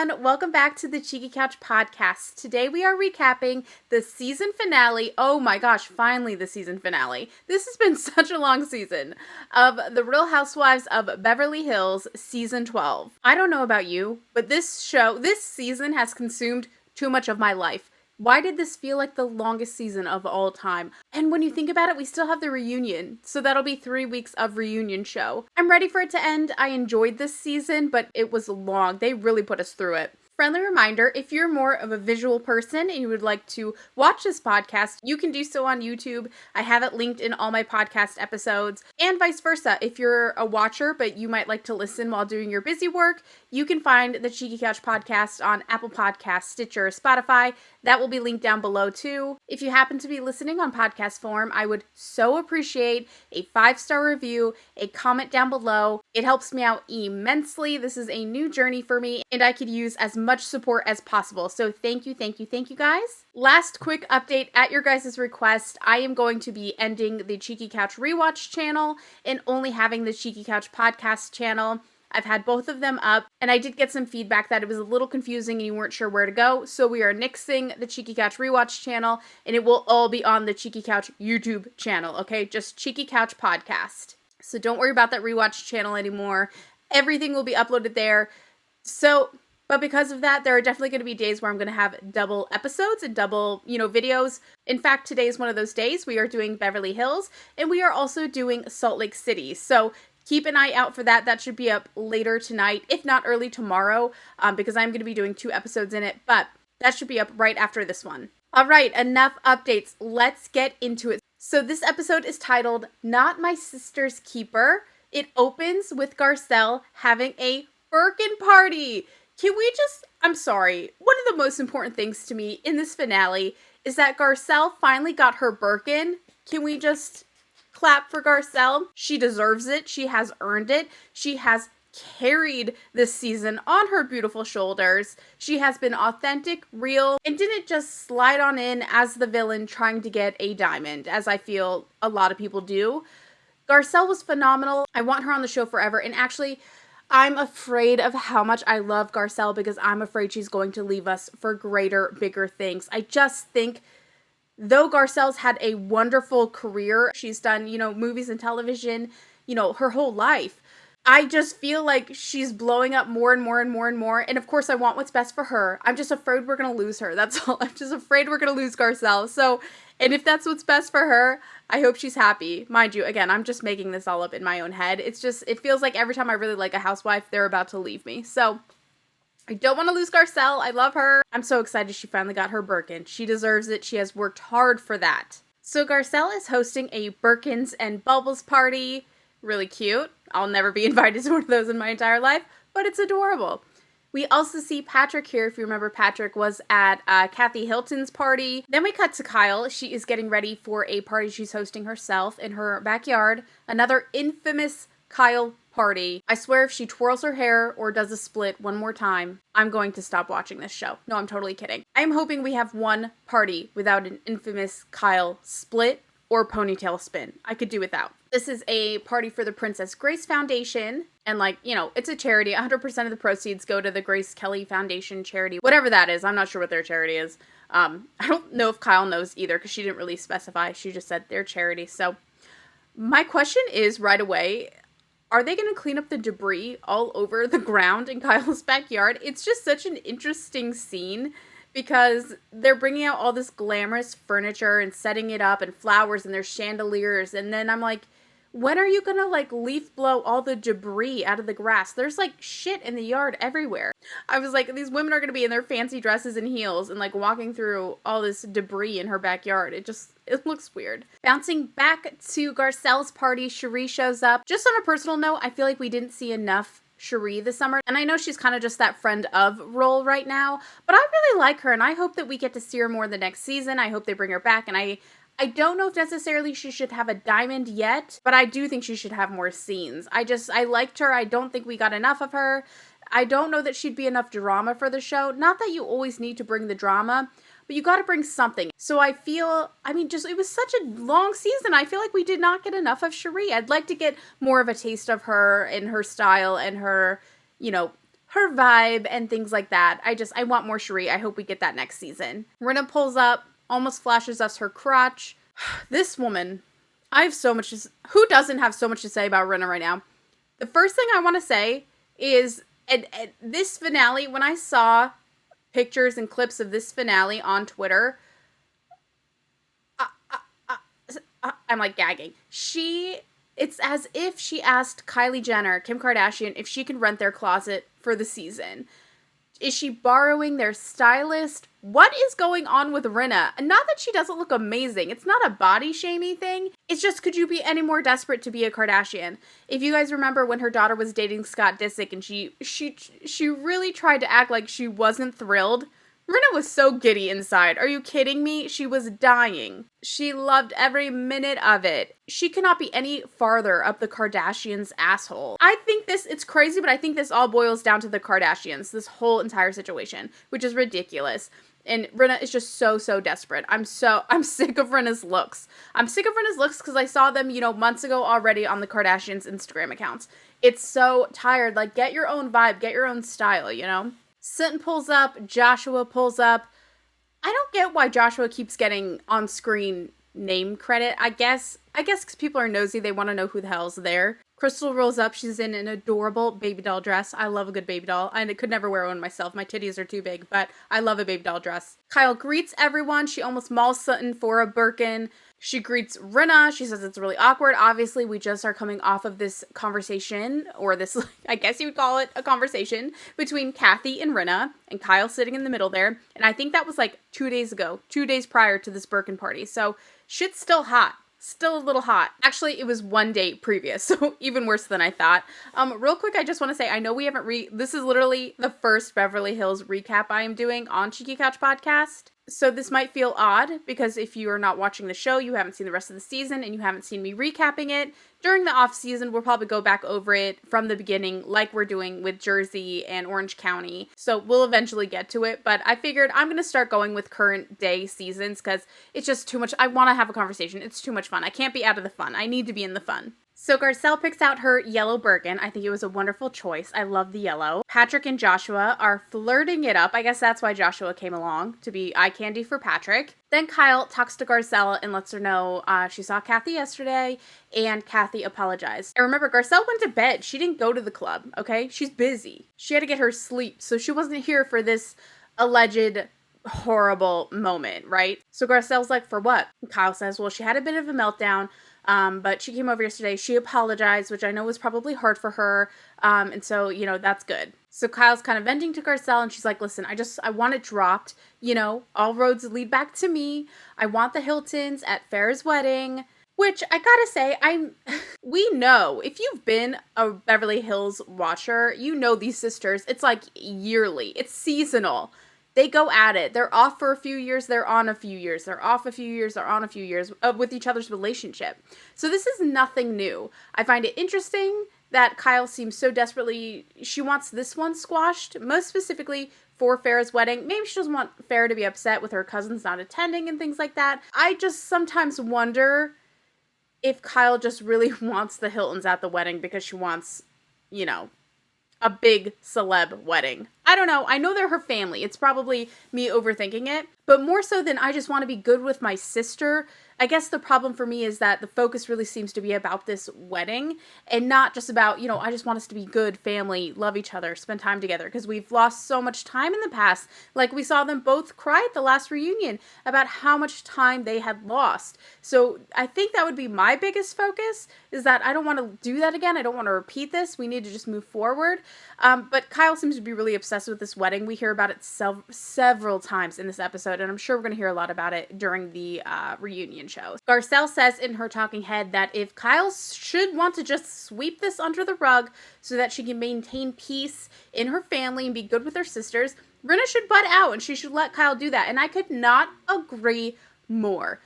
everyone. Welcome back to the Cheeky Couch podcast. Today we are recapping the season finale. Oh my gosh, finally the season finale. This has been such a long season of The Real Housewives of Beverly Hills season 12. I don't know about you, but this season has consumed too much of my life. Why did this feel like the longest season of all time? And when you think about it, we still have the reunion. So that'll be 3 weeks of reunion show. I'm ready for it to end. I enjoyed this season, but it was long. They really put us through it. Friendly reminder, if you're more of a visual person and you would like to watch this podcast, you can do so on YouTube. I have it linked in all my podcast episodes, and vice versa. If you're a watcher, but you might like to listen while doing your busy work, you can find the Cheeky Couch podcast on Apple Podcasts, Stitcher, Spotify. That will be linked down below too. If you happen to be listening on podcast form, I would so appreciate a 5-star review, a comment down below. It helps me out immensely. This is a new journey for me, and I could use as much support as possible. So thank you guys. Last quick update at your guys' request. I am going to be ending the Cheeky Couch Rewatch channel and only having the Cheeky Couch podcast channel. I've had both of them up, and I did get some feedback that it was a little confusing and you weren't sure where to go, so we are nixing the Cheeky Couch Rewatch channel, and it will all be on the Cheeky Couch YouTube channel, okay? Just Cheeky Couch Podcast. So don't worry about that Rewatch channel anymore. Everything will be uploaded there. But because of that, there are definitely going to be days where I'm going to have double episodes and double, videos. In fact, today is one of those days. We are doing Beverly Hills, and we are also doing Salt Lake City. So keep an eye out for that. That should be up later tonight, if not early tomorrow, because I'm going to be doing 2 episodes in it. But that should be up right after this one. All right, enough updates. Let's get into it. So this episode is titled, Not My Sister's Keeper. It opens with Garcelle having a Birkin party. I'm sorry, one of the most important things to me in this finale is that Garcelle finally got her Birkin. Can we just clap for Garcelle? She deserves it. She has earned it. She has carried this season on her beautiful shoulders. She has been authentic, real, and didn't just slide on in as the villain trying to get a diamond, as I feel a lot of people do. Garcelle was phenomenal. I want her on the show forever, and actually, I'm afraid of how much I love Garcelle because I'm afraid she's going to leave us for greater, bigger things. I just think, though Garcelle's had a wonderful career, she's done, movies and television, her whole life. I just feel like she's blowing up more and more and more and more. And of course, I want what's best for her. I'm just afraid we're going to lose her. That's all. I'm just afraid we're going to lose Garcelle. So, and if that's what's best for her, I hope she's happy. Mind you, again, I'm just making this all up in my own head. It feels like every time I really like a housewife, they're about to leave me. So I don't want to lose Garcelle. I love her. I'm so excited she finally got her Birkin. She deserves it. She has worked hard for that. So Garcelle is hosting a Birkins and Bubbles party. Really cute. I'll never be invited to one of those in my entire life, but it's adorable. We also see Patrick here. If you remember, Patrick was at Kathy Hilton's party. Then we cut to Kyle. She is getting ready for a party she's hosting herself in her backyard. Another infamous Kyle party. I swear if she twirls her hair or does a split one more time, I'm going to stop watching this show. No, I'm totally kidding. I'm hoping we have one party without an infamous Kyle split or ponytail spin. I could do without. This is a party for the Princess Grace Foundation. And it's a charity. 100% of the proceeds go to the Grace Kelly Foundation charity. Whatever that is. I'm not sure what their charity is. I don't know if Kyle knows either because she didn't really specify. She just said their charity. So my question is right away, are they going to clean up the debris all over the ground in Kyle's backyard? It's just such an interesting scene because they're bringing out all this glamorous furniture and setting it up and flowers and there's chandeliers. And then I'm like, when are you going to leaf blow all the debris out of the grass? There's shit in the yard everywhere. I was like, these women are going to be in their fancy dresses and heels and walking through all this debris in her backyard. It looks weird. Bouncing back to Garcelle's party, Cherie shows up. Just on a personal note, I feel like we didn't see enough Cherie this summer. And I know she's kind of just that friend of role right now, but I really like her and I hope that we get to see her more the next season. I hope they bring her back, and I don't know if necessarily she should have a diamond yet, but I do think she should have more scenes. I liked her. I don't think we got enough of her. I don't know that she'd be enough drama for the show. Not that you always need to bring the drama, but you got to bring something. So I feel, it was such a long season. I feel like we did not get enough of Cherie. I'd like to get more of a taste of her and her style and her, her vibe and things like that. I want more Cherie. I hope we get that next season. Rinna pulls up, almost flashes us her crotch. This woman, I have so much who doesn't have so much to say about Rinna right now? The first thing I want to say is, and this finale, when I saw pictures and clips of this finale on Twitter, I'm like gagging. It's as if she asked Kylie Jenner, Kim Kardashian, if she can rent their closet for the season. Is she borrowing their stylist? What is going on with Rinna? Not that she doesn't look amazing. It's not a body shamey thing. It's just, could you be any more desperate to be a Kardashian? If you guys remember when her daughter was dating Scott Disick and she really tried to act like she wasn't thrilled. Rinna was so giddy inside. Are you kidding me? She was dying. She loved every minute of it. She cannot be any farther up the Kardashians' asshole. I think it's crazy, but I think this all boils down to the Kardashians, this whole entire situation, which is ridiculous. And Rinna is just so desperate. I'm sick of Rinna's looks. I'm sick of Rinna's looks because I saw them, months ago already on the Kardashians' Instagram accounts. It's so tired. Like, get your own vibe, get your own style, Sutton pulls up, Joshua pulls up. I don't get why Joshua keeps getting on-screen name credit. I guess because people are nosy, they want to know who the hell's there. Crystal rolls up. She's in an adorable baby doll dress. I love a good baby doll. I could never wear one myself. My titties are too big, but I love a baby doll dress. Kyle greets everyone. She almost mauls Sutton for a Birkin. She greets Rinna. She says it's really awkward. Obviously, we just are coming off of this conversation, or this, I guess you would call it a conversation, between Kathy and Rinna, and Kyle sitting in the middle there. And I think that was like 2 days ago, 2 days prior to this Birkin party. So shit's still hot. Still a little hot. Actually, it was 1 day previous, so even worse than I thought. Real quick, I just want to say, I know we haven't this is literally the first Beverly Hills recap I am doing on Cheeky Couch Podcast. So this might feel odd, because if you are not watching the show, you haven't seen the rest of the season, and you haven't seen me recapping it. During the off season, we'll probably go back over it from the beginning, like we're doing with Jersey and Orange County. So we'll eventually get to it, but I figured I'm going to start going with current day seasons, because it's just too much. I want to have a conversation. It's too much fun. I can't be out of the fun. I need to be in the fun. So Garcelle picks out her yellow Birkin. I think it was a wonderful choice. I love the yellow. Patrick and Joshua are flirting it up. I guess that's why Joshua came along, to be eye candy for Patrick. Then Kyle talks to Garcelle and lets her know she saw Kathy yesterday, and Kathy apologized. And remember, Garcelle went to bed. She didn't go to the club, okay? She's busy. She had to get her sleep, so she wasn't here for this alleged horrible moment, right? So Garcelle's like, for what? And Kyle says, well, she had a bit of a meltdown, but she came over yesterday. She apologized, which I know was probably hard for her. And so, that's good. So Kyle's kind of venting to Garcelle, and she's like, listen, I want it dropped. All roads lead back to me. I want the Hiltons at Farrah's wedding, which I gotta say, we know, if you've been a Beverly Hills watcher, these sisters, it's like yearly, it's seasonal. They go at it. They're off for a few years. They're on a few years. They're off a few years. They're on a few years with each other's relationship. So this is nothing new. I find it interesting that Kyle seems so desperately, she wants this one squashed, most specifically for Farrah's wedding. Maybe she doesn't want Farrah to be upset with her cousins not attending and things like that. I just sometimes wonder if Kyle just really wants the Hiltons at the wedding because she wants, a big celeb wedding. I don't know. I know they're her family. It's probably me overthinking it. But more so than I just want to be good with my sister, I guess the problem for me is that the focus really seems to be about this wedding and not just about, I just want us to be good family, love each other, spend time together, because we've lost so much time in the past. Like, we saw them both cry at the last reunion about how much time they had lost. So I think that would be my biggest focus, is that I don't want to do that again. I don't want to repeat this. We need to just move forward. But Kyle seems to be really obsessed with this wedding. We hear about it several times in this episode, and I'm sure we're going to hear a lot about it during the reunion show. Garcelle says in her talking head that if Kyle should want to just sweep this under the rug so that she can maintain peace in her family and be good with her sisters, Rinna should butt out and she should let Kyle do that. And I could not agree more.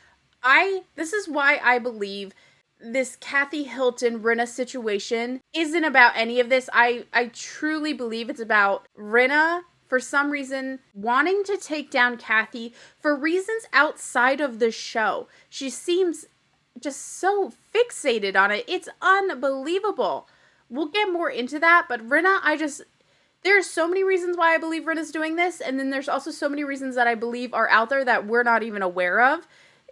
This is why I believe this Kathy Hilton Rinna situation isn't about any of this. I truly believe it's about Rinna, for some reason, wanting to take down Kathy for reasons outside of the show. She seems just so fixated on it. It's unbelievable. We'll get more into that, but Rinna, There are so many reasons why I believe Rinna's doing this, and then there's also so many reasons that I believe are out there that we're not even aware of.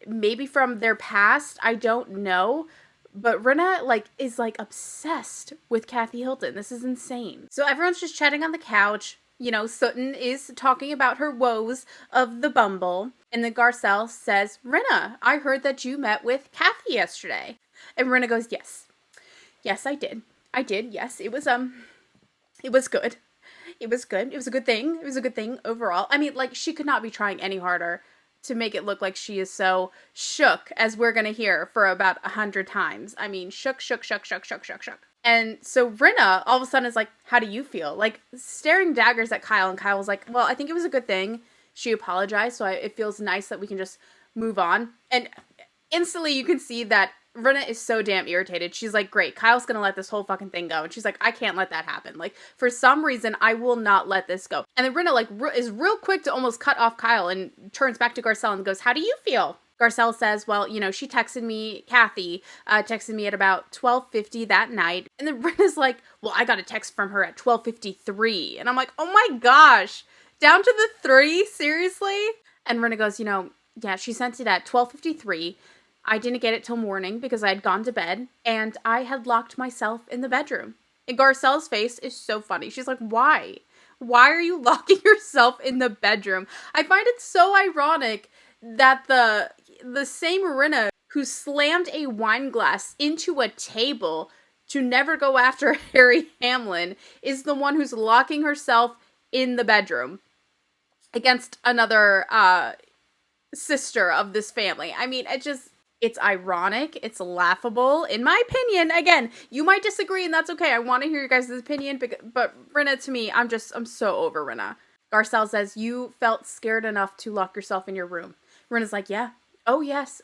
Maybe from their past, I don't know. But Rinna, is, obsessed with Kathy Hilton. This is insane. So everyone's just chatting on the couch. You know, Sutton is talking about her woes of the Bumble. And then Garcelle says, Rinna, I heard that you met with Kathy yesterday. And Rinna goes, yes. Yes, I did. Yes. It was good. It was good. It was a good thing. It was a good thing overall. I mean, she could not be trying any harder to make it look like she is so shook, as we're going to hear for about 100 times. I mean, shook. And so Rinna all of a sudden is like, how do you feel? Staring daggers at Kyle, and Kyle was like, well, I think it was a good thing. She apologized, so it feels nice that we can just move on. And instantly you can see that Rinna is so damn irritated. She's like, great, Kyle's gonna let this whole fucking thing go. And she's like, I can't let that happen. For some reason, I will not let this go. And then Rinna, is real quick to almost cut off Kyle and turns back to Garcelle and goes, how do you feel? Garcelle says, well, she texted me, Kathy, texted me at about 12:50 that night. And then Rinna's like, well, I got a text from her at 12:53. And I'm like, oh my gosh, down to the 3? Seriously? And Rinna goes, yeah, she sent it at 12:53. I didn't get it till morning because I had gone to bed and I had locked myself in the bedroom. And Garcelle's face is so funny. She's like, why? Why are you locking yourself in the bedroom? I find it so ironic that the same Rinna who slammed a wine glass into a table to never go after Harry Hamlin is the one who's locking herself in the bedroom against another sister of this family. I mean, it's ironic. It's laughable. In my opinion, again, you might disagree and that's okay. I want to hear your guys' opinion, but Rinna, to me, I'm so over Rinna. Garcelle says, you felt scared enough to lock yourself in your room. Rinna's like, yeah. Oh, yes.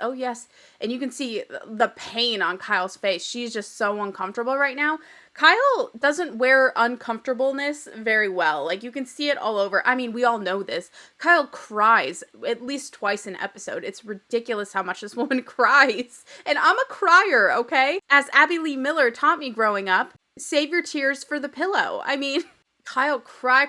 And you can see the pain on Kyle's face. She's just so uncomfortable right now. Kyle doesn't wear uncomfortableness very well. You can see it all over. I mean, we all know this. Kyle cries at least twice an episode. It's ridiculous how much this woman cries. And I'm a crier, okay? As Abby Lee Miller taught me growing up, save your tears for the pillow. I mean, Kyle cry.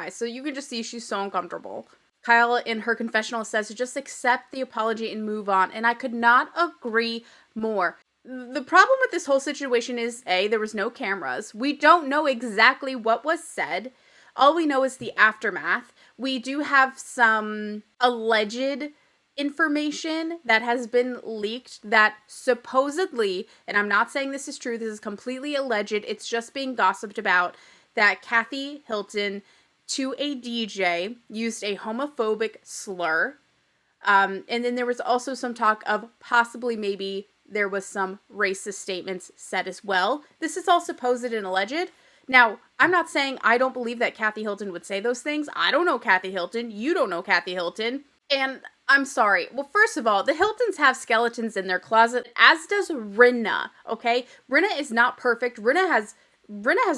So you can just see she's so uncomfortable. Kyle, in her confessional, says to just accept the apology and move on. And I could not agree more. The problem with this whole situation is, A, there was no cameras. We don't know exactly what was said. All we know is the aftermath. We do have some alleged information that has been leaked that supposedly, and I'm not saying this is true, this is completely alleged, it's just being gossiped about, that Kathy Hilton, to a DJ, used a homophobic slur. And then there was also some talk of possibly maybe there was some racist statements said as well. This is all supposed and alleged. Now, I'm not saying I don't believe that Kathy Hilton would say those things. I don't know Kathy Hilton. You don't know Kathy Hilton. And I'm sorry. Well, first of all, the Hiltons have skeletons in their closet, as does Rinna, okay? Rinna is not perfect. Rinna has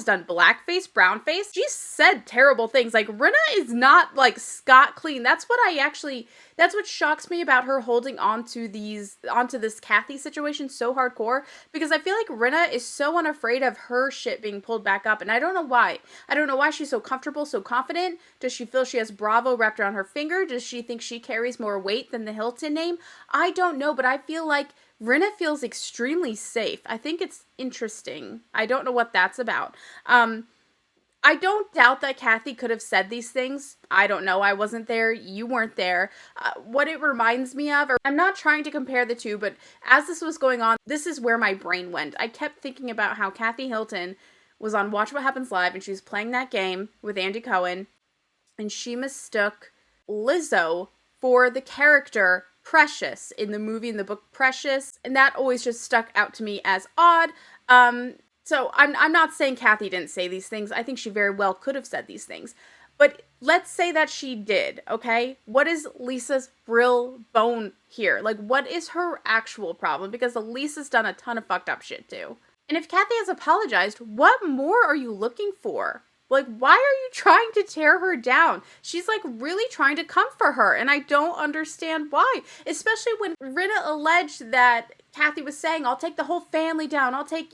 done blackface, brownface. She's said terrible things. Rinna is not, scot clean. That's what shocks me about her holding onto this Kathy situation so hardcore, because I feel like Rinna is so unafraid of her shit being pulled back up, and I don't know why. I don't know why she's so comfortable, so confident. Does she feel she has Bravo wrapped around her finger? Does she think she carries more weight than the Hilton name? I don't know, but I feel like Rinna feels extremely safe. I think it's interesting. I don't know what that's about. I don't doubt that Kathy could have said these things. I don't know. I wasn't there. You weren't there. What it reminds me of, or I'm not trying to compare the two, but as this was going on, this is where my brain went. I kept thinking about how Kathy Hilton was on Watch What Happens Live and she was playing that game with Andy Cohen, and she mistook Lizzo for the character Precious in the movie and the book Precious, and that always just stuck out to me as odd. So I'm not saying Kathy didn't say these things. I think she very well could have said these things. But let's say that she did, okay? What is Lisa's real bone here? What is her actual problem? Because Lisa's done a ton of fucked up shit too. And if Kathy has apologized, what more are you looking for? Why are you trying to tear her down? She's really trying to comfort her, and I don't understand why. Especially when Rinna alleged that Kathy was saying, I'll take the whole family down. I'll take,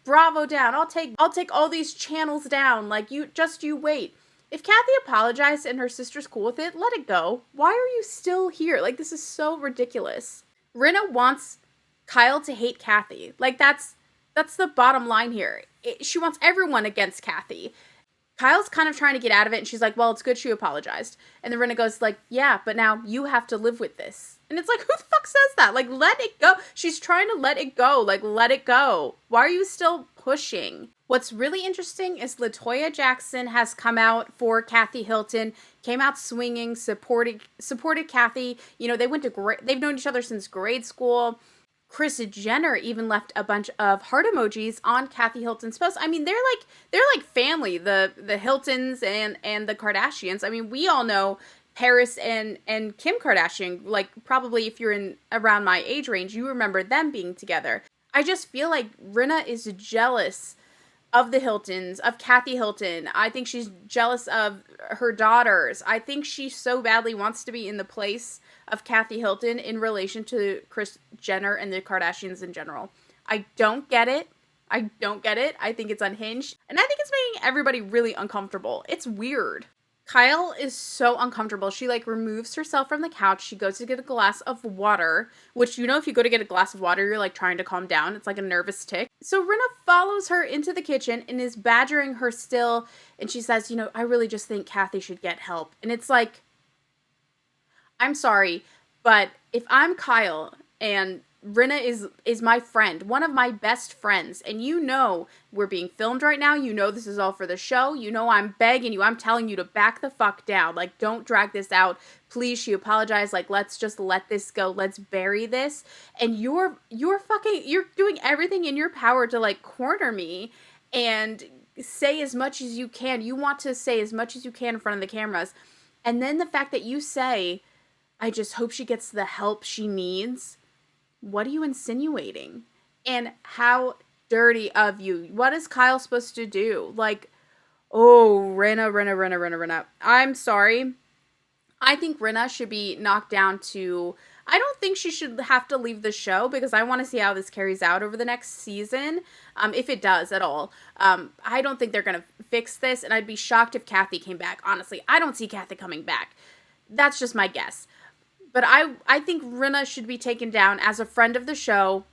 Bravo down. I'll take all these channels down. Like, you wait. If Kathy apologized and her sister's cool with it, let it go. Why are you still here? Like, this is so ridiculous. Rinna wants Kyle to hate Kathy. Like, that's the bottom line here. She wants everyone against Kathy. Kyle's kind of trying to get out of it, and she's like, well, it's good she apologized. And then Rinna goes like, yeah, but now you have to live with this. And it's like, who the fuck says that? Like, let it go. She's trying to let it go. Like, let it go. Why are you still pushing? What's really interesting is LaToya Jackson has come out for Kathy Hilton, came out swinging, supported Kathy. They've known each other since grade school. Kris Jenner even left a bunch of heart emojis on Kathy Hilton's post. I mean, they're like family, the Hiltons and the Kardashians. I mean, we all know Paris and Kim Kardashian. Like, probably if you're around my age range, you remember them being together. I just feel like Rinna is jealous of the Hiltons, of Kathy Hilton. I think she's jealous of her daughters. I think she so badly wants to be in the place of Kathy Hilton in relation to Kris Jenner and the Kardashians in general. I don't get it. I think it's unhinged. And I think it's making everybody really uncomfortable. It's weird. Kyle is so uncomfortable. She removes herself from the couch. She goes to get a glass of water, which, if you go to get a glass of water, you're trying to calm down. It's like a nervous tick. So Rinna follows her into the kitchen and is badgering her still. And she says, I really just think Kathy should get help. And it's like, I'm sorry, but if I'm Kyle and Rinna is my friend, one of my best friends, and we're being filmed right now, this is all for the show, I'm begging you, I'm telling you to back the fuck down, don't drag this out, please, she apologized, let's just let this go, let's bury this, and you're doing everything in your power to corner me, and say as much as you can, you want to say as much as you can in front of the cameras, and then the fact that you say, I just hope she gets the help she needs. What are you insinuating? And how dirty of you. What is Kyle supposed to do? Rinna. I'm sorry. I think Rinna should be knocked down to... I don't think she should have to leave the show because I want to see how this carries out over the next season, if it does at all. I don't think they're going to fix this, and I'd be shocked if Kathy came back. Honestly, I don't see Kathy coming back. That's just my guess. But I think Rinna should be taken down as a friend of the show,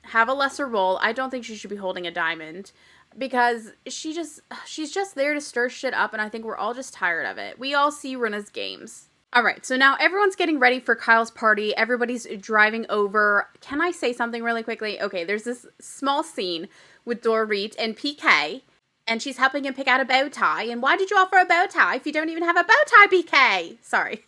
have a lesser role. I don't think she should be holding a diamond because she's just there to stir shit up, and I think we're all just tired of it. We all see Rinna's games. All right, so now everyone's getting ready for Kyle's party. Everybody's driving over. Can I say something really quickly? Okay, there's this small scene with Dorit and PK, and she's helping him pick out a bow tie. And why did you offer a bow tie if you don't even have a bow tie, PK? Sorry.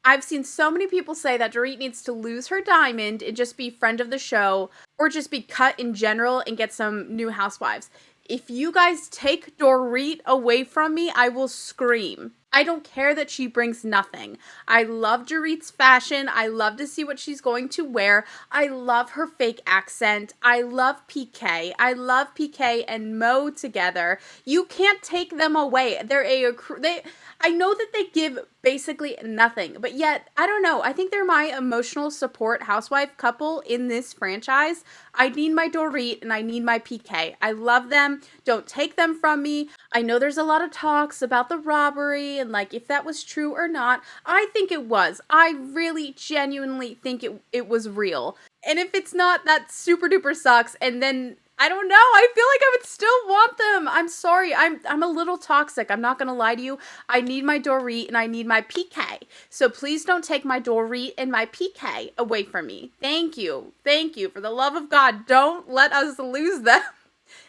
I've seen so many people say that Dorit needs to lose her diamond and just be friend of the show or just be cut in general and get some new housewives. If you guys take Dorit away from me, I will scream. I don't care that she brings nothing. I love Dorit's fashion. I love to see what she's going to wear. I love her fake accent. I love PK. I love PK and Mo together. You can't take them away. I know that they give basically nothing, but yet, I don't know. I think they're my emotional support housewife couple in this franchise. I need my Dorit and I need my PK. I love them. Don't take them from me. I know there's a lot of talks about the robbery and if that was true or not. I think it was. I really genuinely think it was real. And if it's not, that super duper sucks. And then I don't know. I feel like I would still want them. I'm sorry. I'm a little toxic. I'm not going to lie to you. I need my Dorit and I need my PK. So please don't take my Dorit and my PK away from me. Thank you. Thank you. For the love of God, don't let us lose them.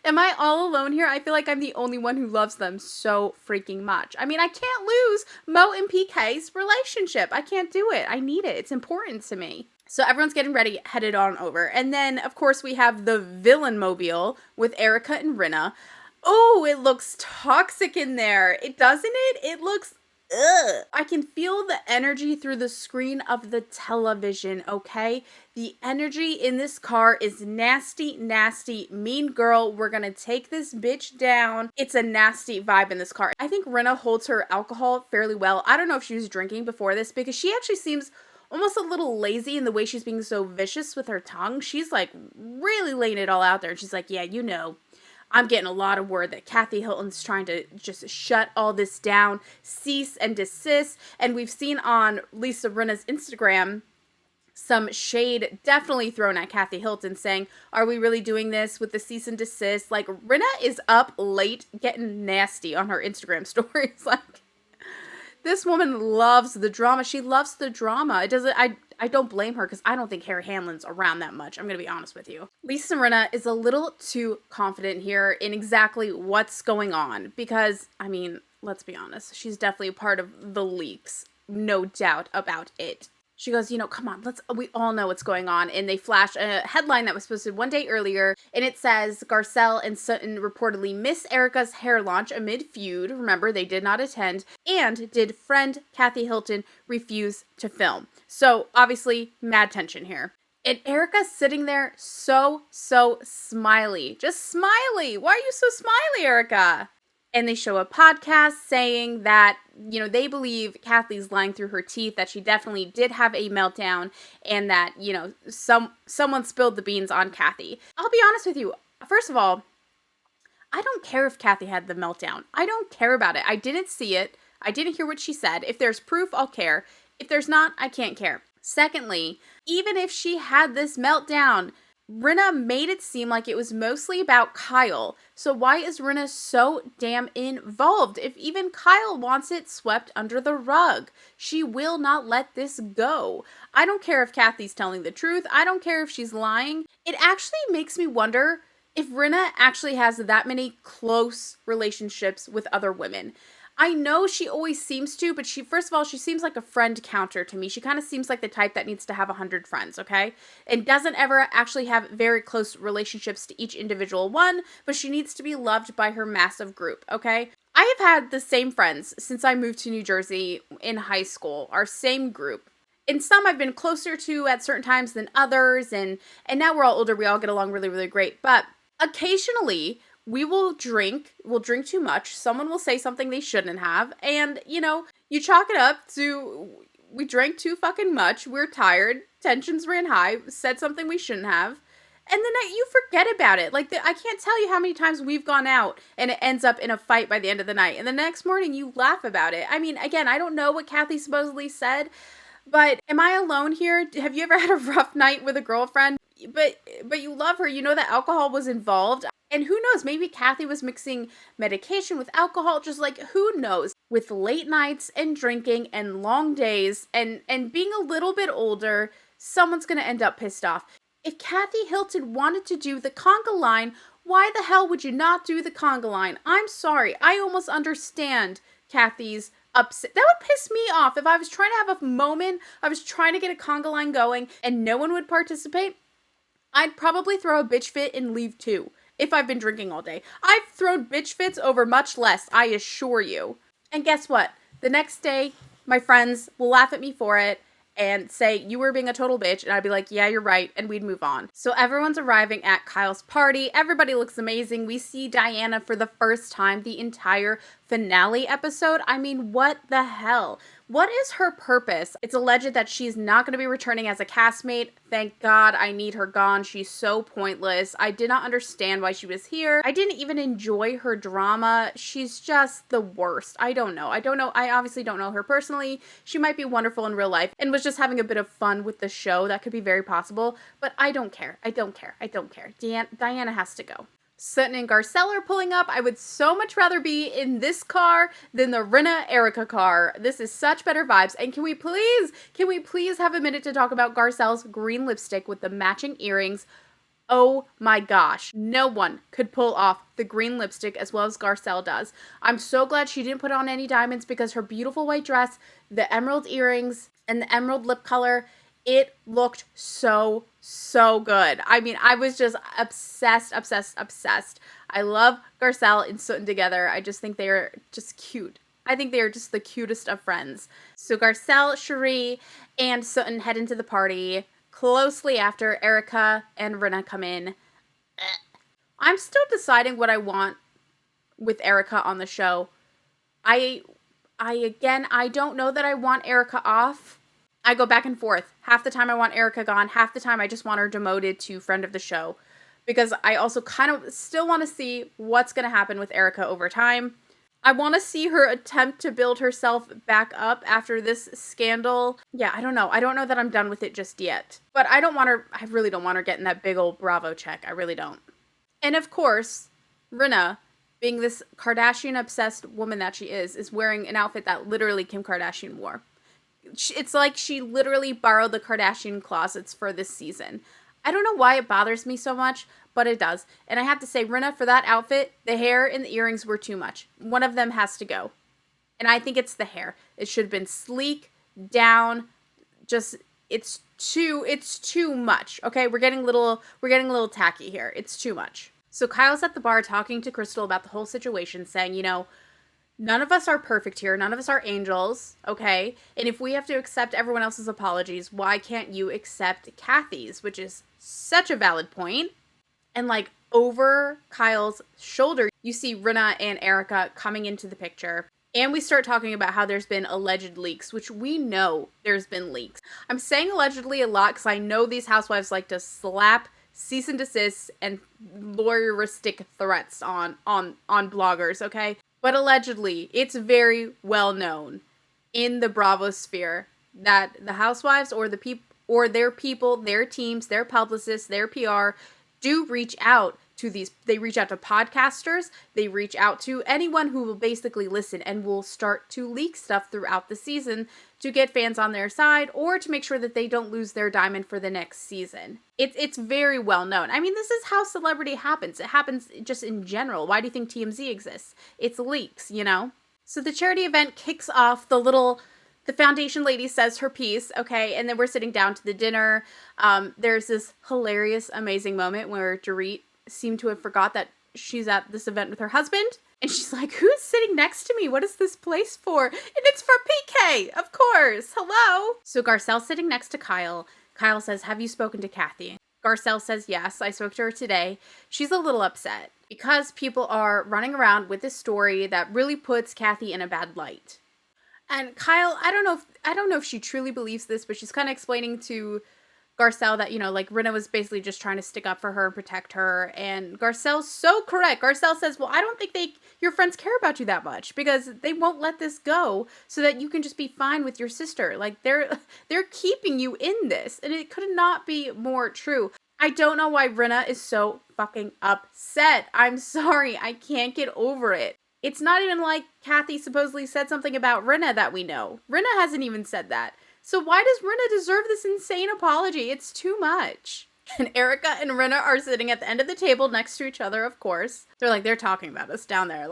Am I all alone here? I feel like I'm the only one who loves them so freaking much. I mean, I can't lose Mo and PK's relationship. I can't do it. I need it. It's important to me. So everyone's getting ready, headed on over. And then, of course, we have the villain mobile with Erika and Rinna. Oh, it looks toxic in there. Doesn't it? It looks... Ugh. I can feel the energy through the screen of the television, okay? The energy in this car is nasty, nasty, mean girl. We're gonna take this bitch down. It's a nasty vibe in this car. I think Rinna holds her alcohol fairly well. I don't know if she was drinking before this because she actually seems almost a little lazy in the way she's being so vicious with her tongue. She's like really laying it all out there. And she's like, yeah, I'm getting a lot of word that Kathy Hilton's trying to just shut all this down, cease and desist. And we've seen on Lisa Rinna's Instagram some shade definitely thrown at Kathy Hilton saying, are we really doing this with the cease and desist? Like, Rinna is up late getting nasty on her Instagram stories. Like, this woman loves the drama. She loves the drama. I don't blame her because I don't think Harry Hamlin's around that much. I'm going to be honest with you. Lisa Rinna is a little too confident here in exactly what's going on because, I mean, let's be honest. She's definitely a part of the leaks. No doubt about it. She goes, come on, we all know what's going on. And they flash a headline that was posted one day earlier. And it says, Garcelle and Sutton reportedly miss Erika's hair launch amid feud. Remember, they did not attend. And did friend Kathy Hilton refuse to film? So, obviously, mad tension here. And Erika's sitting there so smiley. Just smiley. Why are you so smiley, Erika? And they show a podcast saying that, they believe Kathy's lying through her teeth, that she definitely did have a meltdown, and that, someone spilled the beans on Kathy. I'll be honest with you. First of all, I don't care if Kathy had the meltdown. I don't care about it. I didn't see it. I didn't hear what she said. If there's proof, I'll care. If there's not, I can't care. Secondly, even if she had this meltdown, Rinna made it seem like it was mostly about Kyle. So why is Rinna so damn involved? If even Kyle wants it swept under the rug, she will not let this go. I don't care if Kathy's telling the truth. I don't care if she's lying. It actually makes me wonder if Rinna actually has that many close relationships with other women. I know she always seems to, but she seems like a friend counter to me. She kind of seems like the type that needs to have 100 friends, okay? And doesn't ever actually have very close relationships to each individual one, but she needs to be loved by her massive group, okay? I have had the same friends since I moved to New Jersey in high school, our same group. And some I've been closer to at certain times than others, and now we're all older, we all get along really, really great. But occasionally, we'll drink too much. Someone will say something they shouldn't have. And, you chalk it up to, we drank too fucking much. We're tired. Tensions ran high. Said something we shouldn't have. And then you forget about it. Like, I can't tell you how many times we've gone out and it ends up in a fight by the end of the night. And the next morning you laugh about it. I mean, again, I don't know what Kathy supposedly said, but am I alone here? Have you ever had a rough night with a girlfriend? But you love her. You know that alcohol was involved. And who knows, maybe Kathy was mixing medication with alcohol, just like, who knows? With late nights and drinking and long days and being a little bit older, someone's going to end up pissed off. If Kathy Hilton wanted to do the conga line, why the hell would you not do the conga line? I'm sorry, I almost understand Kathy's upset. That would piss me off if I was trying to have a moment, I was trying to get a conga line going and no one would participate. I'd probably throw a bitch fit and leave too. If I've been drinking all day. I've thrown bitch fits over much less, I assure you. And guess what? The next day, my friends will laugh at me for it and say, you were being a total bitch. And I'd be like, yeah, you're right. And we'd move on. So everyone's arriving at Kyle's party. Everybody looks amazing. We see Diana for the first time the entire finale episode. I mean, what the hell? What is her purpose? It's alleged that she's not going to be returning as a castmate. Thank God, I need her gone. She's so pointless. I did not understand why she was here. I didn't even enjoy her drama. She's just the worst. I don't know. I obviously don't know her personally. She might be wonderful in real life and was just having a bit of fun with the show. That could be very possible. But I don't care. I don't care. Diana has to go. Sutton and Garcelle are pulling up. I would so much rather be in this car than the Rinna Erika car. This is such better vibes. And can we please have a minute to talk about Garcelle's green lipstick with the matching earrings? Oh my gosh. No one could pull off the green lipstick as well as Garcelle does. I'm so glad she didn't put on any diamonds because her beautiful white dress, the emerald earrings, and the emerald lip color, it looked so good. I mean, I was just obsessed. I love Garcelle and Sutton together. I just think they are just cute. I think they are just the cutest of friends. So Garcelle, Cherie, and Sutton head into the party. Closely after, Erika and Rinna come in. I'm still deciding what I want with Erika on the show. I don't know that I want Erika off. I go back and forth. Half the time I want Erika gone. Half the time I just want her demoted to friend of the show. Because I also kind of still want to see what's going to happen with Erika over time. I want to see her attempt to build herself back up after this scandal. Yeah, I don't know. I don't know that I'm done with it just yet. But I really don't want her getting that big old Bravo check. I really don't. And of course, Rinna, being this Kardashian-obsessed woman that she is wearing an outfit that literally Kim Kardashian wore. It's like she literally borrowed the Kardashian closets for this season. I don't know why it bothers me so much, but it does. And I have to say, Rinna, for that outfit, the hair and the earrings were too much. One of them has to go. And I think it's the hair. It should have been sleek, down, just, it's too much. Okay, we're getting a little tacky here. It's too much. So Kyle's at the bar talking to Crystal about the whole situation, saying, none of us are perfect here. None of us are angels, okay? And if we have to accept everyone else's apologies, why can't you accept Kathy's? Which is such a valid point. And over Kyle's shoulder, you see Rinna and Erika coming into the picture. And we start talking about how there's been alleged leaks, which we know there's been leaks. I'm saying allegedly a lot because I know these housewives like to slap cease and desist and lawyeristic threats on bloggers, okay? But allegedly, it's very well known in the Bravo sphere that the housewives or their people, their teams, their publicists, their PR do reach out to they reach out to podcasters, they reach out to anyone who will basically listen and will start to leak stuff throughout the season to get fans on their side or to make sure that they don't lose their diamond for the next season. It's very well known. I mean, this is how celebrity happens. It happens just in general. Why do you think TMZ exists? It's leaks, So the charity event kicks off. The foundation lady says her piece, okay, and then we're sitting down to the dinner. There's this hilarious, amazing moment where Dorit seemed to have forgot that she's at this event with her husband. And she's like, who's sitting next to me? What is this place for? And it's for PK, of course. Hello. So Garcelle's sitting next to Kyle. Kyle says, have you spoken to Kathy? Garcelle says, yes, I spoke to her today. She's a little upset because people are running around with this story that really puts Kathy in a bad light. And Kyle, I don't know if she truly believes this, but she's kind of explaining to Garcelle that, Rinna was basically just trying to stick up for her and protect her. And Garcelle's so correct. Garcelle says, well, I don't think your friends care about you that much because they won't let this go so that you can just be fine with your sister. They're keeping you in this. And it could not be more true. I don't know why Rinna is so fucking upset. I'm sorry. I can't get over it. It's not even like Kathy supposedly said something about Rinna that we know. Rinna hasn't even said that. So why does Rinna deserve this insane apology? It's too much. And Erika and Rinna are sitting at the end of the table next to each other, of course. They're talking about us down there.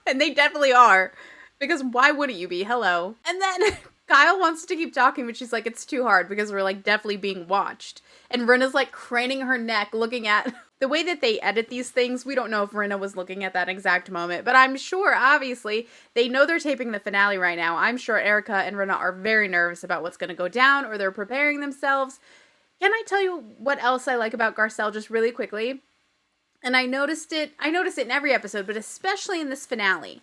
And they definitely are. Because why wouldn't you be? Hello. And then Kyle wants to keep talking, but she's like, it's too hard because we're definitely being watched. And Rinna's craning her neck looking at the way that they edit these things. We don't know if Rinna was looking at that exact moment, but I'm sure, obviously, they know they're taping the finale right now. I'm sure Erika and Rinna are very nervous about what's going to go down, or they're preparing themselves. Can I tell you what else I like about Garcelle just really quickly? And I noticed it in every episode, but especially in this finale.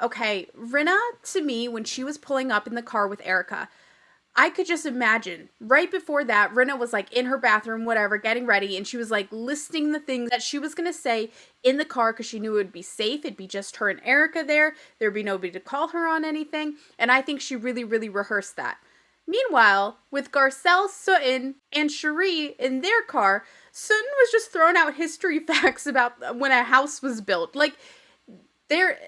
Okay, Rinna, to me, when she was pulling up in the car with Erika, I could just imagine right before that, Rinna was in her bathroom, whatever, getting ready. And she was listing the things that she was going to say in the car because she knew it would be safe. It'd be just her and Erika there. There'd be nobody to call her on anything. And I think she really, really rehearsed that. Meanwhile, with Garcelle, Sutton, and Cherie in their car, Sutton was just throwing out history facts about when a house was built.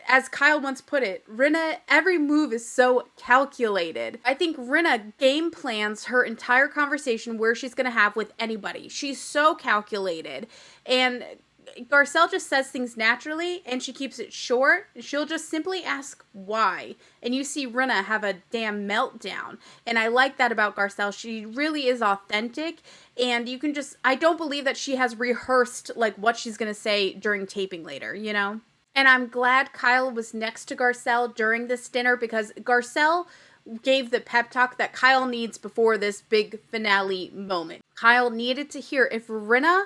As Kyle once put it, Rinna, every move is so calculated. I think Rinna game plans her entire conversation where she's going to have with anybody. She's so calculated. And Garcelle just says things naturally and she keeps it short. She'll just simply ask why. And you see Rinna have a damn meltdown. And I like that about Garcelle. She really is authentic. And you can I don't believe that she has rehearsed what she's going to say during taping later, And I'm glad Kyle was next to Garcelle during this dinner because Garcelle gave the pep talk that Kyle needs before this big finale moment. Kyle needed to hear if Rinna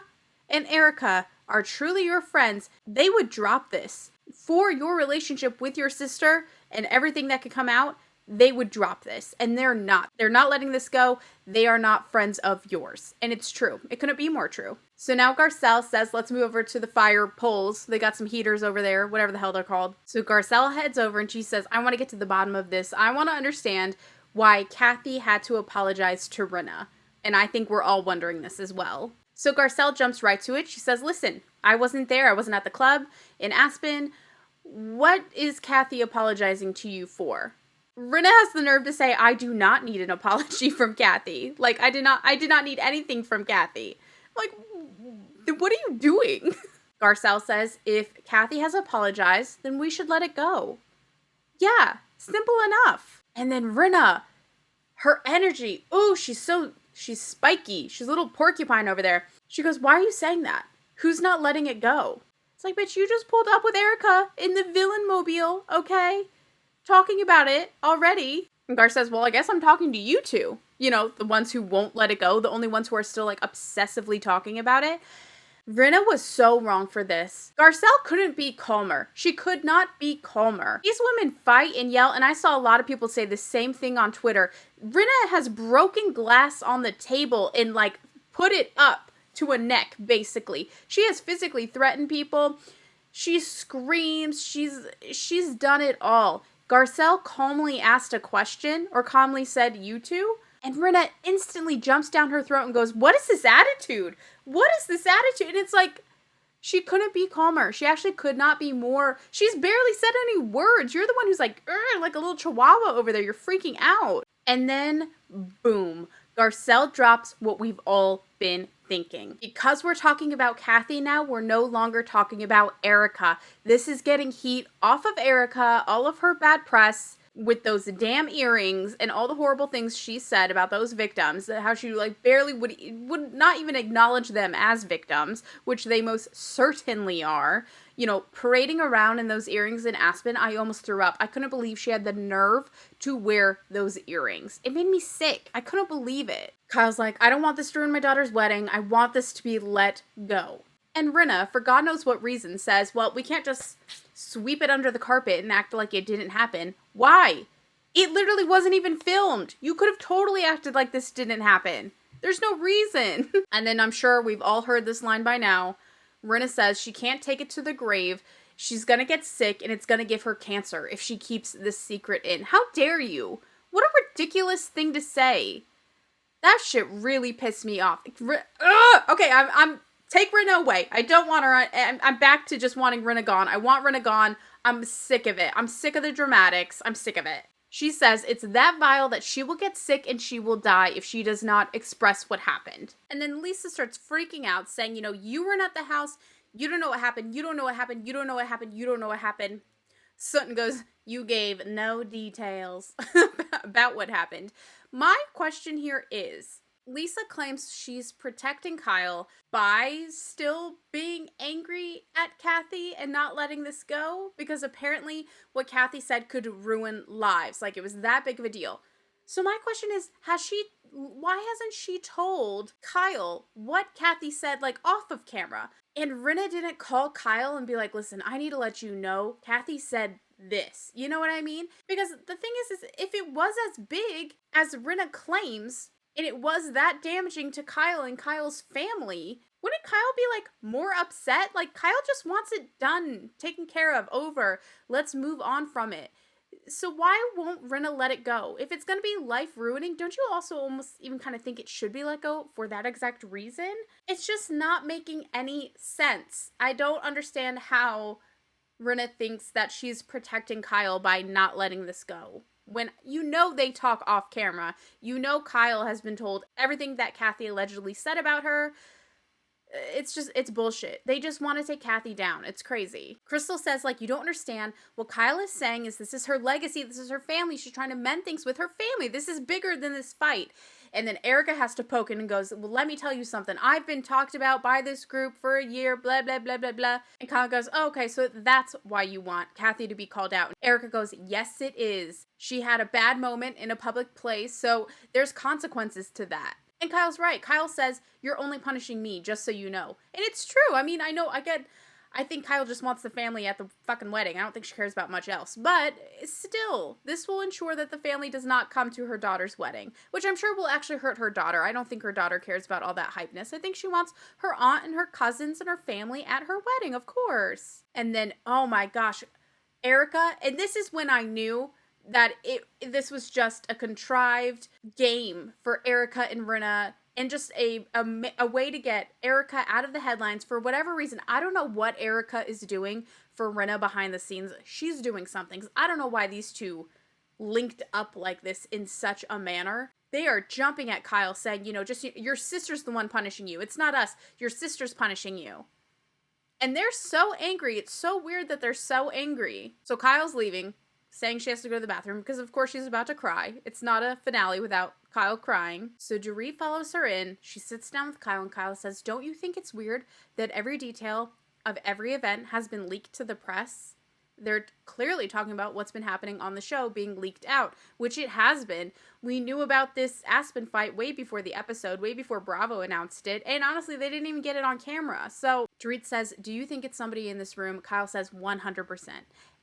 and Erika are truly your friends, they would drop this. For your relationship with your sister and everything that could come out, they would drop this. And they're not. They're not letting this go. They are not friends of yours. And it's true. It couldn't be more true. So now Garcelle says, let's move over to the fire poles. They got some heaters over there, whatever the hell they're called. So Garcelle heads over and she says, I want to get to the bottom of this. I want to understand why Kathy had to apologize to Rinna. And I think we're all wondering this as well. So Garcelle jumps right to it. She says, listen, I wasn't there. I wasn't at the club in Aspen. What is Kathy apologizing to you for? Rinna has the nerve to say, I do not need an apology from Kathy. Like, I did not need anything from Kathy. Like, what are you doing? Garcelle says, if Kathy has apologized, then we should let it go. Yeah, simple enough. And then Rinna, her energy, oh, she's spiky. She's a little porcupine over there. She goes, why are you saying that? Who's not letting it go? It's like, bitch, you just pulled up with Erika in the villain mobile, okay? Talking about it already. And Gar says, well, I guess I'm talking to you two. You know, the ones who won't let it go. The only ones who are still, like, obsessively talking about it. Rinna was so wrong for this. Garcelle couldn't be calmer. She could not be calmer. These women fight and yell, and I saw a lot of people say the same thing on Twitter. Rinna has broken glass on the table and, like, put it up to a neck, basically. She has physically threatened people. She screams. She's done it all. Garcelle calmly asked a question, or calmly said, you two? And Rinna instantly jumps down her throat and goes, what is this attitude? What is this attitude? And it's like, she couldn't be calmer. She actually could not be more. She's barely said any words. You're the one who's like a little chihuahua over there. You're freaking out. And then, boom, Garcelle drops what we've all been thinking. Because we're talking about Kathy now, we're no longer talking about Erika. This is getting heat off of Erika, all of her bad press, with those damn earrings and all the horrible things she said about those victims, how she like barely would not even acknowledge them as victims, which they most certainly are. You know, parading around in those earrings in Aspen, I almost threw up. I couldn't believe she had the nerve to wear those earrings. It made me sick. I couldn't believe it. Kyle's like, I don't want this to ruin my daughter's wedding. I want this to be let go. And Rinna, for God knows what reason, says, well, we can't just sweep it under the carpet and act like it didn't happen. Why? It literally wasn't even filmed. You could have totally acted like this didn't happen. There's no reason. And then I'm sure we've all heard this line by now. Rinna says she can't take it to the grave. She's gonna get sick and it's gonna give her cancer if she keeps this secret in. How dare you? What a ridiculous thing to say. That shit really pissed me off. Okay, I'm take Rinna away. I don't want her. I'm back to just wanting Rinna gone. I want Rinna gone. I'm sick of it. I'm sick of the dramatics. I'm sick of it. She says it's that vile that she will get sick and she will die if she does not express what happened. And then Lisa starts freaking out, saying, you know, you weren't at the house. You don't know what happened. You don't know what happened. You don't know what happened. You don't know what happened. Sutton goes, you gave no details about what happened. My question here is, Lisa claims she's protecting Kyle by still being angry at Kathy and not letting this go, because apparently what Kathy said could ruin lives. Like, it was that big of a deal. So my question is, why hasn't she told Kyle what Kathy said, like, off of camera? And Rinna didn't call Kyle and be like, listen, I need to let you know Kathy said this. You know what I mean? Because the thing is if it was as big as Rinna claims, and it was that damaging to Kyle and Kyle's family, wouldn't Kyle be, like, more upset? Like, Kyle just wants it done, taken care of, over. Let's move on from it. So why won't Rinna let it go? If it's going to be life-ruining, don't you also almost even kind of think it should be let go for that exact reason? It's just not making any sense. I don't understand how Rinna thinks that she's protecting Kyle by not letting this go. When you know they talk off camera, you know Kyle has been told everything that Kathy allegedly said about her. It's bullshit. They just want to take Kathy down. It's crazy. Crystal says, like, you don't understand. What Kyle is saying is this is her legacy. This is her family. She's trying to mend things with her family. This is bigger than this fight. And then Erika has to poke in and goes, well, let me tell you something. I've been talked about by this group for a year, blah, blah, blah, blah, blah. And Kyle goes, oh, okay, so that's why you want Kathy to be called out. And Erika goes, yes, it is. She had a bad moment in a public place, so there's consequences to that. And Kyle's right. Kyle says, you're only punishing me, just so you know. And it's true. I mean, I I think Kyle just wants the family at the fucking wedding. I don't think she cares about much else. But still, this will ensure that the family does not come to her daughter's wedding, which I'm sure will actually hurt her daughter. I don't think her daughter cares about all that hypeness. I think she wants her aunt and her cousins and her family at her wedding, of course. And then, oh my gosh, Erika, and this is when I knew that this was just a contrived game for Erika and Rinna, and just a way to get Erika out of the headlines for whatever reason. I don't know what Erika is doing for Rinna behind the scenes. She's doing something. I don't know why these two linked up like this in such a manner. They are jumping at Kyle saying, just your sister's the one punishing you. It's not us. Your sister's punishing you. And they're so angry. It's so weird that they're so angry. So Kyle's leaving, saying she has to go to the bathroom because, of course, she's about to cry. It's not a finale without Kyle crying. So Dorit follows her in. She sits down with Kyle, and Kyle says, don't you think it's weird that every detail of every event has been leaked to the press? They're clearly talking about what's been happening on the show being leaked out, which it has been. We knew about this Aspen fight way before the episode, way before Bravo announced it, and honestly, they didn't even get it on camera. So Dorit says, do you think it's somebody in this room? Kyle says 100%.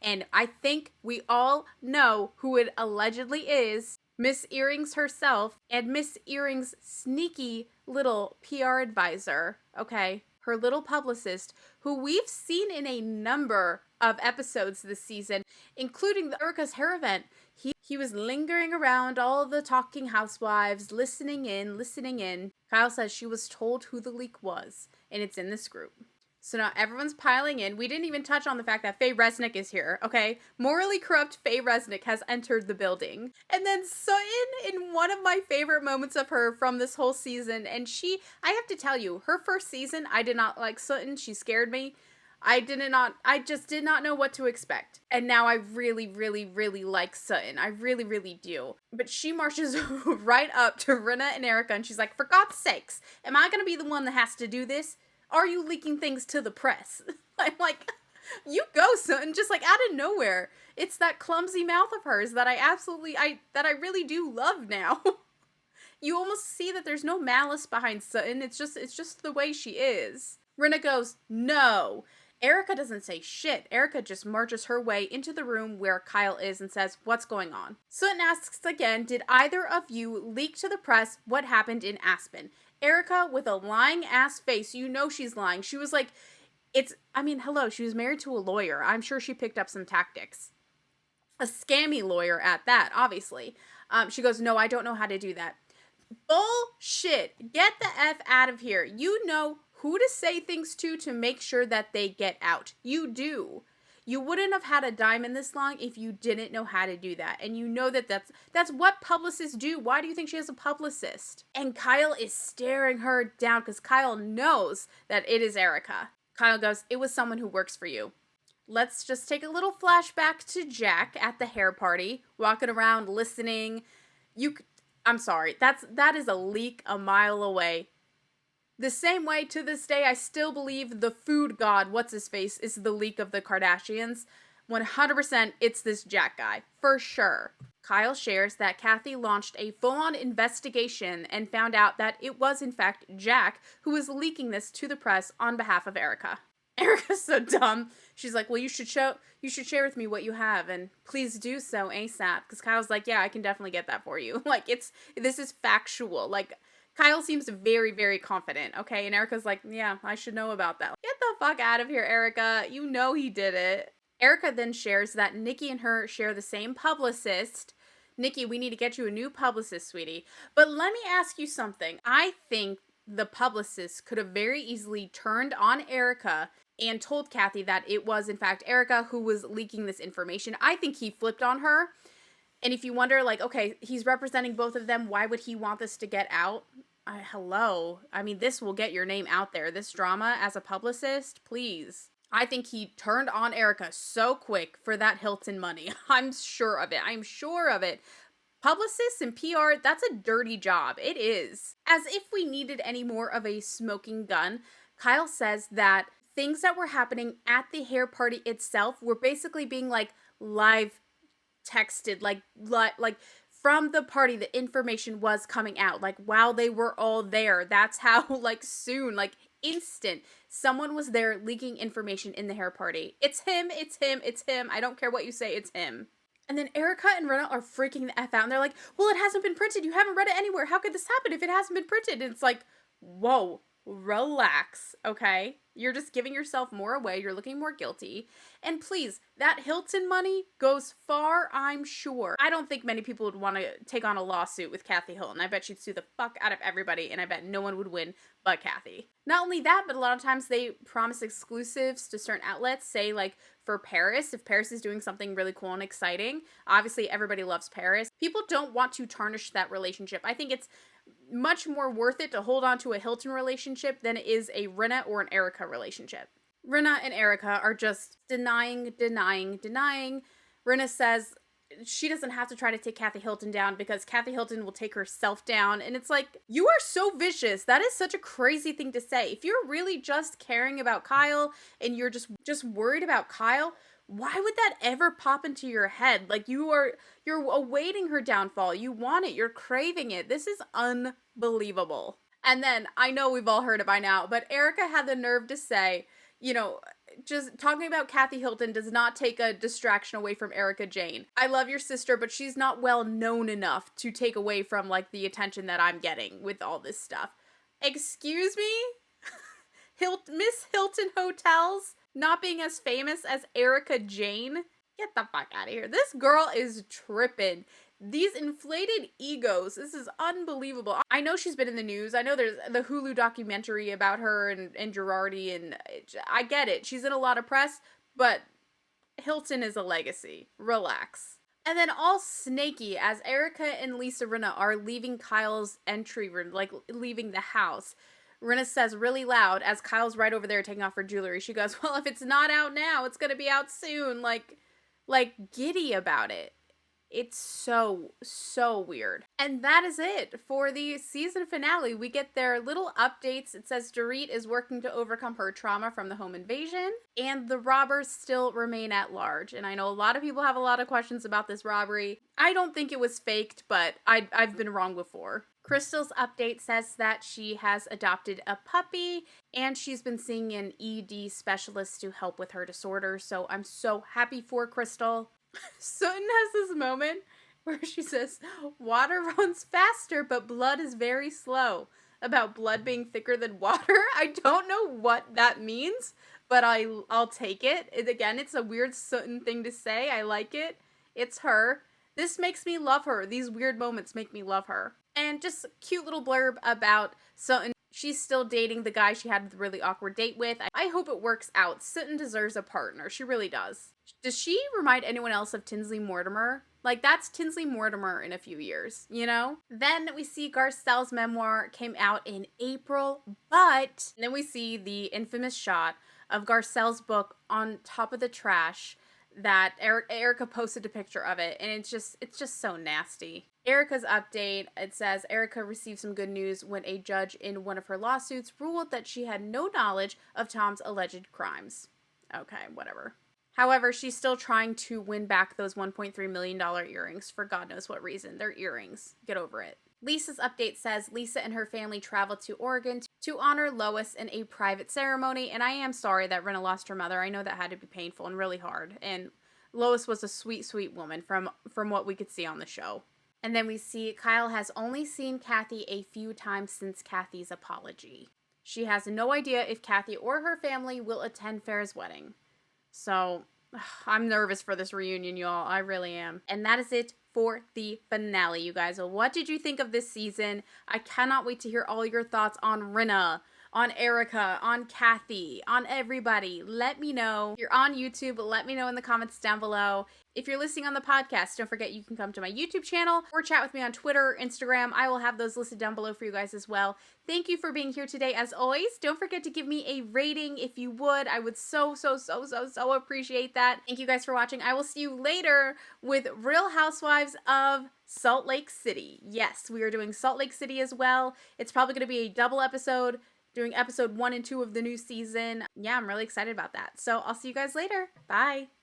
And I think we all know who it allegedly is. Miss Earrings herself, and Miss Earrings' sneaky little PR advisor, okay? Her little publicist, who we've seen in a number of episodes this season, including the Erika's hair event. He was lingering around all the talking housewives, listening in. Kyle says she was told who the leak was, and it's in this group. So now everyone's piling in. We didn't even touch on the fact that Faye Resnick is here, okay? Morally corrupt Faye Resnick has entered the building. And then Sutton, in one of my favorite moments of her from this whole season, and I have to tell you, her first season, I did not like Sutton. She scared me. I just did not know what to expect. And now I really, really, really like Sutton. I really, really do. But she marches right up to Rinna and Erika, and she's like, for God's sakes, am I going to be the one that has to do this? Are you leaking things to the press? I'm like, you go, Sutton, just like out of nowhere. It's that clumsy mouth of hers that I really do love now. You almost see that there's no malice behind Sutton. It's just the way she is. Rinna goes, no. Erika doesn't say shit. Erika just marches her way into the room where Kyle is and says, what's going on? Sutton asks again, did either of you leak to the press what happened in Aspen? Erika, with a lying ass face, she's lying. She was like, hello, she was married to a lawyer. I'm sure she picked up some tactics. A scammy lawyer at that, obviously. She goes, no, I don't know how to do that. Bullshit. Get the F out of here. You know who to say things to make sure that they get out. You do. You wouldn't have had a diamond this long if you didn't know how to do that. And you know that's what publicists do. Why do you think she has a publicist? And Kyle is staring her down because Kyle knows that it is Erika. Kyle goes, it was someone who works for you. Let's just take a little flashback to Jack at the hair party, walking around listening. I'm sorry, that is a leak a mile away. The same way, to this day, I still believe the food god, what's-his-face, is the leak of the Kardashians. 100% it's this Jack guy, for sure. Kyle shares that Kathy launched a full-on investigation and found out that it was, in fact, Jack who was leaking this to the press on behalf of Erika. Erika's so dumb. She's like, well, you should share with me what you have, and please do so ASAP. Because Kyle's like, yeah, I can definitely get that for you. Like, this is factual. Like, Kyle seems very, very confident, okay? And Erika's like, yeah, I should know about that. Get the fuck out of here, Erika. You know he did it. Erika then shares that Nikki and her share the same publicist. Nikki, we need to get you a new publicist, sweetie. But let me ask you something. I think the publicist could have very easily turned on Erika and told Kathy that it was, in fact, Erika who was leaking this information. I think he flipped on her. And if you wonder, like, okay, he's representing both of them, why would he want this to get out? Hello. I mean, this will get your name out there. This drama as a publicist, please. I think he turned on Erika so quick for that Hilton money. I'm sure of it. Publicists and PR, that's a dirty job. It is. As if we needed any more of a smoking gun, Kyle says that things that were happening at the hair party itself were basically being, like, live texted, like from the party, the information was coming out, like, while they were all there. That's how, like, soon, like, instant someone was there leaking information in the hair party. It's him, it's him, it's him. I don't care what you say, it's him. And then Erika and Rinna are freaking the F out. And they're like, well, it hasn't been printed. You haven't read it anywhere. How could this happen if it hasn't been printed? And it's like, whoa, relax, okay? You're just giving yourself more away. You're looking more guilty. And please, that Hilton money goes far, I'm sure. I don't think many people would want to take on a lawsuit with Kathy Hilton. I bet she'd sue the fuck out of everybody, and I bet no one would win but Kathy. Not only that, but a lot of times they promise exclusives to certain outlets, say like for Paris, if Paris is doing something really cool and exciting. Obviously, everybody loves Paris. People don't want to tarnish that relationship. I think it's much more worth it to hold on to a Hilton relationship than it is a Rinna or an Erika relationship. Rinna and Erika are just denying. Rinna says she doesn't have to try to take Kathy Hilton down because Kathy Hilton will take herself down. And it's like, you are so vicious. That is such a crazy thing to say. If you're really just caring about Kyle and you're just worried about Kyle, why would that ever pop into your head? Like, you're awaiting her downfall. You want it. You're craving it. This is unbelievable. And then, I know we've all heard it by now, but Erika had the nerve to say, you know, just talking about Kathy Hilton does not take a distraction away from Erika Jayne. I love your sister, but she's not well known enough to take away from, like, the attention that I'm getting with all this stuff. Excuse me? Miss Hilton Hotels not being as famous as Erika Jayne? Get the fuck out of here. This girl is tripping. These inflated egos. This is unbelievable. I know she's been in the news. I know there's the Hulu documentary about her and Girardi, and I get it. She's in a lot of press, but Hilton is a legacy. Relax. And then all snaky as Erika and Lisa Rinna are leaving Kyle's entry room, like leaving the house. Rinna says really loud as Kyle's right over there taking off her jewelry. She goes, well, if it's not out now, it's going to be out soon. Like giddy about it. It's so weird. And that is it for the season finale. We get their little updates. It says Dorit is working to overcome her trauma from the home invasion, and the robbers still remain at large. And I know a lot of people have a lot of questions about this robbery. I don't think it was faked, but I've been wrong before. Crystal's update says that she has adopted a puppy, and she's been seeing an ED specialist to help with her disorder. So I'm so happy for Crystal. Sutton has this moment where she says, water runs faster, but blood is very slow. About blood being thicker than water. I don't know what that means, but I'll take it. It's a weird Sutton thing to say. I like it. It's her. This makes me love her. These weird moments make me love her. And just a cute little blurb about Sutton. She's still dating the guy she had the really awkward date with. I hope it works out. Sutton deserves a partner. She really does. Does she remind anyone else of Tinsley Mortimer? Like, that's Tinsley Mortimer in a few years, you know? Then we see Garcelle's memoir came out in April, but then we see the infamous shot of Garcelle's book on top of the trash that Erika posted a picture of it, and it's just so nasty. Erika's update, it says Erika received some good news when a judge in one of her lawsuits ruled that she had no knowledge of Tom's alleged crimes. Okay, whatever. However, she's still trying to win back those $1.3 million earrings for God knows what reason. They're earrings. Get over it. Lisa's update says Lisa and her family traveled to Oregon to honor Lois in a private ceremony, and I am sorry that Rinna lost her mother. I know that had to be painful and really hard, and Lois was a sweet, sweet woman from what we could see on the show. And then we see Kyle has only seen Kathy a few times since Kathy's apology. She has no idea if Kathy or her family will attend Farrah's wedding. So, I'm nervous for this reunion, y'all. I really am. And that is it for the finale, you guys. What did you think of this season? I cannot wait to hear all your thoughts on Rinna, on Erika, on Kathy, on everybody. Let me know. If you're on YouTube, let me know in the comments down below. If you're listening on the podcast, don't forget you can come to my YouTube channel or chat with me on Twitter, Instagram. I will have those listed down below for you guys as well. Thank you for being here today. As always, don't forget to give me a rating if you would. I would so appreciate that. Thank you guys for watching. I will see you later with Real Housewives of Salt Lake City. Yes, we are doing Salt Lake City as well. It's probably going to be a double episode, doing episode 1 and 2 of the new season. Yeah, I'm really excited about that. So I'll see you guys later. Bye.